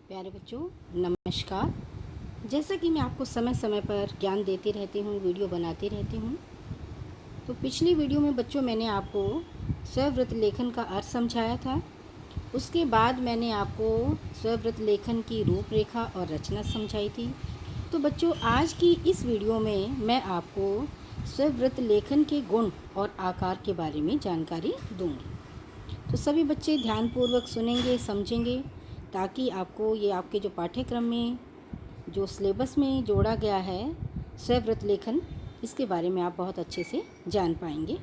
प्यारे बच्चों, नमस्कार। जैसा कि मैं आपको समय समय पर ज्ञान देती रहती हूँ, वीडियो बनाती रहती हूँ। तो पिछली वीडियो में बच्चों मैंने आपको स्वव्रत लेखन का अर्थ समझाया था। उसके बाद मैंने आपको स्वव्रत लेखन की रूपरेखा और रचना समझाई थी। तो बच्चों, आज की इस वीडियो में मैं आपको स्वव्रत लेखन के गुण और आकार के बारे में जानकारी दूँगी। तो सभी बच्चे ध्यानपूर्वक सुनेंगे, समझेंगे, ताकि आपको ये आपके जो पाठ्यक्रम में जो सिलेबस में जोड़ा गया है स्वव्रत लेखन, इसके बारे में आप बहुत अच्छे से जान पाएंगे।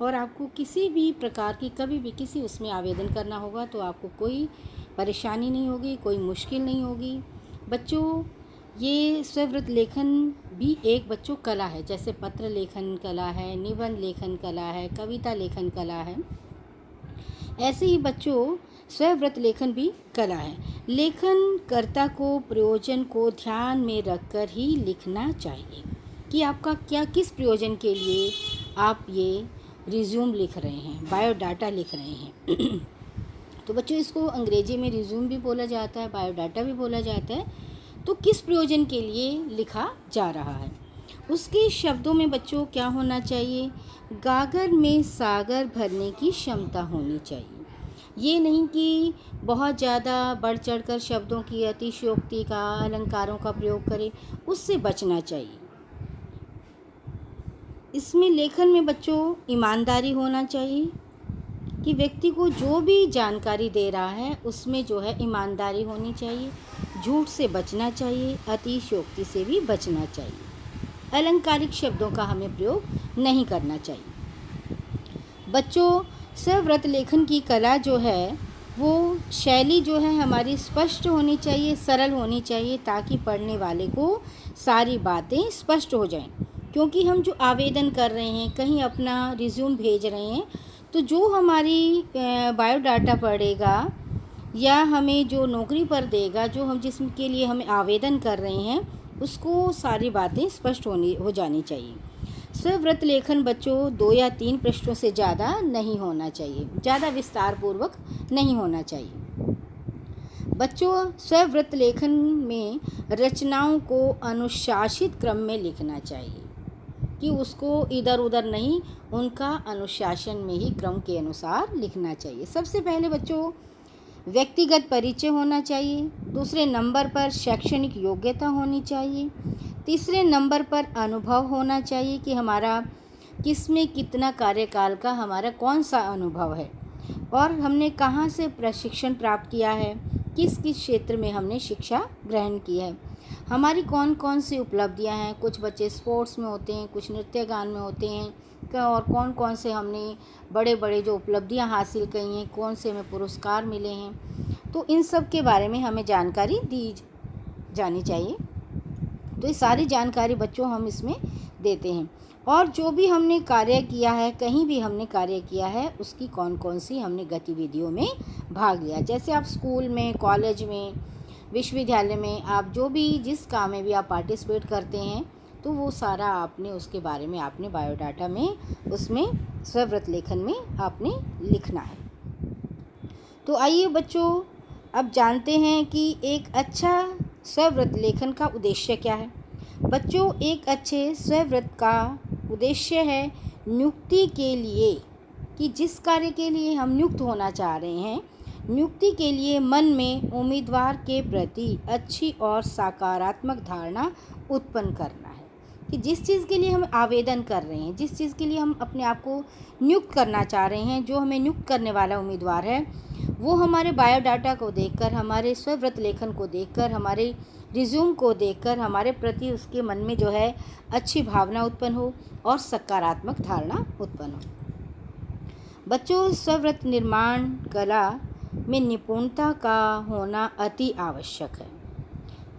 और आपको किसी भी प्रकार की कभी भी किसी उसमें आवेदन करना होगा तो आपको कोई परेशानी नहीं होगी, कोई मुश्किल नहीं होगी। बच्चों, ये स्वव्रत लेखन भी एक बच्चों कला है। जैसे पत्र लेखन कला है, निबंध लेखन कला है, कविता लेखन कला है, ऐसे ही बच्चों स्वव्रत लेखन भी कला है। लेखनकर्ता को प्रयोजन को ध्यान में रखकर ही लिखना चाहिए कि आपका क्या किस प्रयोजन के लिए आप ये रिज्यूम लिख रहे हैं, बायोडाटा लिख रहे हैं। तो बच्चों, इसको अंग्रेजी में रिज्यूम भी बोला जाता है, बायोडाटा भी बोला जाता है। तो किस प्रयोजन के लिए लिखा जा रहा है, उसके शब्दों में बच्चों क्या होना चाहिए? गागर में सागर भरने की क्षमता होनी चाहिए। ये नहीं कि बहुत ज़्यादा बढ़ चढ़कर शब्दों की अतिशयोक्ति का, अलंकारों का प्रयोग करें, उससे बचना चाहिए। इसमें लेखन में बच्चों ईमानदारी होना चाहिए कि व्यक्ति को जो भी जानकारी दे रहा है उसमें जो है ईमानदारी होनी चाहिए। झूठ से बचना चाहिए, अतिशयोक्ति से भी बचना चाहिए। अलंकारिक शब्दों का हमें प्रयोग नहीं करना चाहिए। बच्चों, स्वव्रत लेखन की कला जो है वो शैली जो है हमारी स्पष्ट होनी चाहिए, सरल होनी चाहिए, ताकि पढ़ने वाले को सारी बातें स्पष्ट हो जाएं। क्योंकि हम जो आवेदन कर रहे हैं, कहीं अपना रिज्यूम भेज रहे हैं, तो जो हमारी बायोडाटा पढ़ेगा या हमें जो नौकरी पर देगा, जो हम जिसके लिए हमें आवेदन कर रहे हैं, उसको सारी बातें स्पष्ट हो जानी चाहिए। स्वव्रत लेखन बच्चों 2 या 3 पृष्ठों से ज़्यादा नहीं होना चाहिए, ज़्यादा विस्तार पूर्वक नहीं होना चाहिए। बच्चों, स्वव्रत लेखन में रचनाओं को अनुशासित क्रम में लिखना चाहिए कि उसको इधर उधर नहीं, उनका अनुशासन में ही क्रम के अनुसार लिखना चाहिए। सबसे पहले बच्चों व्यक्तिगत परिचय होना चाहिए। दूसरे नंबर पर शैक्षणिक योग्यता होनी चाहिए। तीसरे नंबर पर अनुभव होना चाहिए कि हमारा किस में कितना कार्यकाल का हमारा कौन सा अनुभव है और हमने कहाँ से प्रशिक्षण प्राप्त किया है, किस किस क्षेत्र में हमने शिक्षा ग्रहण की है, हमारी कौन कौन सी उपलब्धियां हैं। कुछ बच्चे स्पोर्ट्स में होते हैं, कुछ नृत्य गान में होते हैं, और कौन कौन से हमने बड़े बड़े जो उपलब्धियां हासिल की हैं, कौन से हमें पुरस्कार मिले हैं। तो इन सब के बारे में हमें जानकारी दी जानी चाहिए। तो ये सारी जानकारी बच्चों हम इसमें देते हैं। और जो भी हमने कार्य किया है, कहीं भी हमने कार्य किया है, उसकी कौन कौन सी हमने गतिविधियों में भाग लिया। जैसे आप स्कूल में, कॉलेज में, विश्वविद्यालय में, आप जो भी जिस काम में भी आप पार्टिसिपेट करते हैं, तो वो सारा आपने उसके बारे में आपने बायोडाटा में, उसमें स्वव्रत लेखन में आपने लिखना है। तो आइए बच्चों, अब जानते हैं कि एक अच्छा स्वव्रत लेखन का उद्देश्य क्या है। बच्चों, एक अच्छे स्वव्रत का उद्देश्य है नियुक्ति के लिए, कि जिस कार्य के लिए हम नियुक्त होना चाह रहे हैं, नियुक्ति के लिए मन में उम्मीदवार के प्रति अच्छी और सकारात्मक धारणा उत्पन्न करना है। कि जिस चीज़ के लिए हम आवेदन कर रहे हैं, जिस चीज़ के लिए हम अपने आप को नियुक्त करना चाह रहे हैं, जो हमें नियुक्त करने वाला उम्मीदवार है, वो हमारे बायोडाटा को देखकर, हमारे स्वव्रत लेखन को देखकर, हमारे रिज्यूम को देखकर हमारे प्रति उसके मन में जो है अच्छी भावना उत्पन्न हो और सकारात्मक धारणा उत्पन्न हो। बच्चों, स्वव्रत निर्माण कला में निपुणता का होना अति आवश्यक है।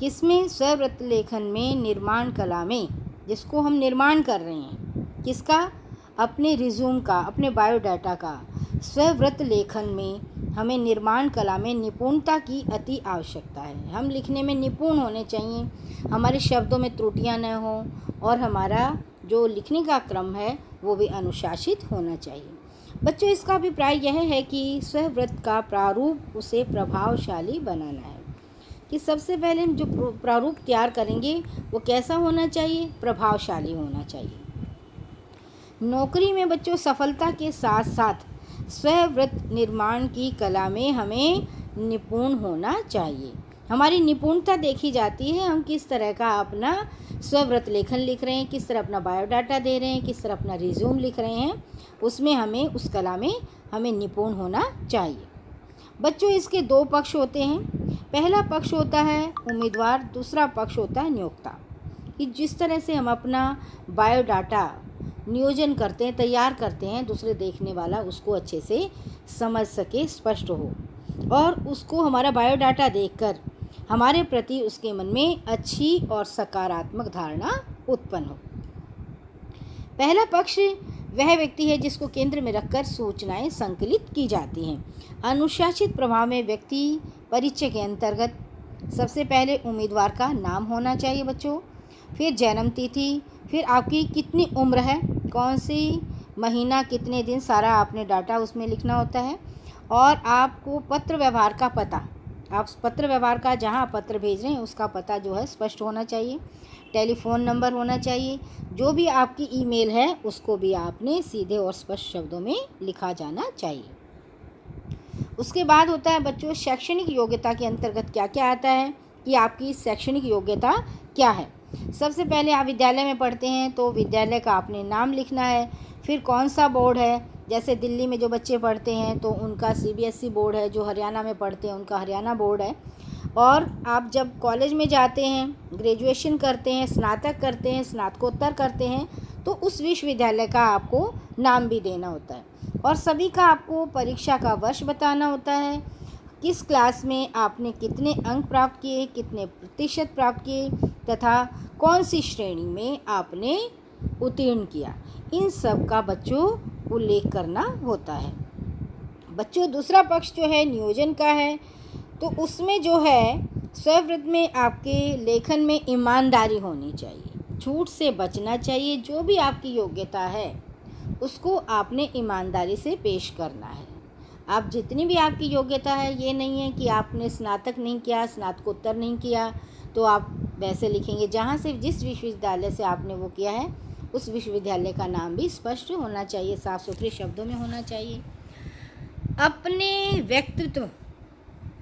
किसमें? स्वव्रत लेखन में, निर्माण कला में, जिसको हम निर्माण कर रहे हैं, किसका? अपने रिज्यूम का, अपने बायोडाटा का। स्वव्रत लेखन में हमें निर्माण कला में निपुणता की अति आवश्यकता है। हम लिखने में निपुण होने चाहिए, हमारे शब्दों में त्रुटियां न हों और हमारा जो लिखने का क्रम है वो भी अनुशासित होना चाहिए। बच्चों, इसका अभिप्राय यह है कि स्वव्रत का प्रारूप उसे प्रभावशाली बनाना है। कि सबसे पहले हम जो प्रारूप तैयार करेंगे वो कैसा होना चाहिए, प्रभावशाली होना चाहिए। नौकरी में बच्चों सफलता के साथ साथ स्ववृत्त निर्माण की कला में हमें निपुण होना चाहिए। हमारी निपुणता देखी जाती है, हम किस तरह का अपना स्ववृत्त लेखन लिख रहे हैं, किस तरह अपना बायोडाटा दे रहे हैं, किस तरह अपना रिज्यूम लिख रहे हैं, उसमें हमें उस कला में हमें निपुण होना चाहिए। बच्चों इसके दो पक्ष होते हैं। पहला पक्ष होता है उम्मीदवार, दूसरा पक्ष होता है नियोक्ता। कि जिस तरह से हम अपना बायोडाटा नियोजन करते हैं, तैयार करते हैं, दूसरे देखने वाला उसको अच्छे से समझ सके, स्पष्ट हो, और उसको हमारा बायोडाटा देखकर हमारे प्रति उसके मन में अच्छी और सकारात्मक धारणा उत्पन्न हो। पहला पक्ष वह व्यक्ति है जिसको केंद्र में रखकर सूचनाएं संकलित की जाती हैं। अनुशासित प्रभाव में व्यक्ति परिचय के अंतर्गत सबसे पहले उम्मीदवार का नाम होना चाहिए बच्चों, फिर जन्म तिथि, फिर आपकी कितनी उम्र है, कौन सी महीना, कितने दिन, सारा आपने डाटा उसमें लिखना होता है। और आपको पत्र व्यवहार का पता, आप पत्र व्यवहार का जहाँ पत्र भेज रहे हैं उसका पता जो है स्पष्ट होना चाहिए। टेलीफ़ोन नंबर होना चाहिए। जो भी आपकी ईमेल है उसको भी आपने सीधे और स्पष्ट शब्दों में लिखा जाना चाहिए। उसके बाद होता है बच्चों शैक्षणिक योग्यता के अंतर्गत क्या क्या आता है कि आपकी शैक्षणिक योग्यता क्या है। सबसे पहले आप विद्यालय में पढ़ते हैं तो विद्यालय का आपने नाम लिखना है, फिर कौन सा बोर्ड है, जैसे दिल्ली में जो बच्चे पढ़ते हैं तो उनका सीबीएसई बोर्ड है, जो हरियाणा में पढ़ते हैं उनका हरियाणा बोर्ड है। और आप जब कॉलेज में जाते हैं, ग्रेजुएशन करते हैं, स्नातक करते हैं, स्नातकोत्तर करते हैं, तो उस विश्वविद्यालय का आपको नाम भी देना होता है। और सभी का आपको परीक्षा का वर्ष बताना होता है, किस क्लास में आपने कितने अंक प्राप्त किए, कितने प्रतिशत प्राप्त किए, तथा कौन सी श्रेणी में आपने उत्तीर्ण किया, इन सब का बच्चों उल्लेख करना होता है। बच्चों दूसरा पक्ष जो है नियोजन का है, तो उसमें जो है स्ववृत्त में आपके लेखन में ईमानदारी होनी चाहिए, झूठ से बचना चाहिए। जो भी आपकी योग्यता है उसको आपने ईमानदारी से पेश करना है। आप जितनी भी आपकी योग्यता है, ये नहीं है कि आपने स्नातक नहीं किया, स्नातकोत्तर नहीं किया तो आप वैसे लिखेंगे। जहाँ से जिस विश्वविद्यालय से आपने वो किया है उस विश्वविद्यालय का नाम भी स्पष्ट होना चाहिए, साफ सुथरे शब्दों में होना चाहिए। अपने व्यक्तित्व,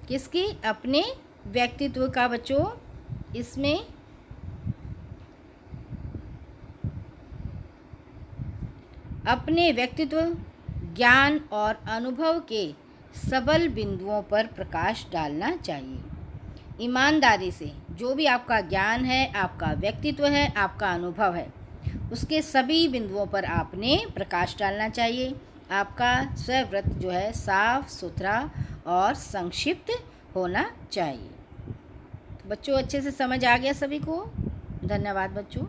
किसके, अपने व्यक्तित्व का बच्चों इसमें अपने व्यक्तित्व, ज्ञान और अनुभव के सबल बिंदुओं पर प्रकाश डालना चाहिए। ईमानदारी से जो भी आपका ज्ञान है, आपका व्यक्तित्व है, आपका अनुभव है, उसके सभी बिंदुओं पर आपने प्रकाश डालना चाहिए। आपका स्ववृत्त जो है साफ सुथरा और संक्षिप्त होना चाहिए। बच्चों अच्छे से समझ आ गया सभी को? धन्यवाद बच्चों।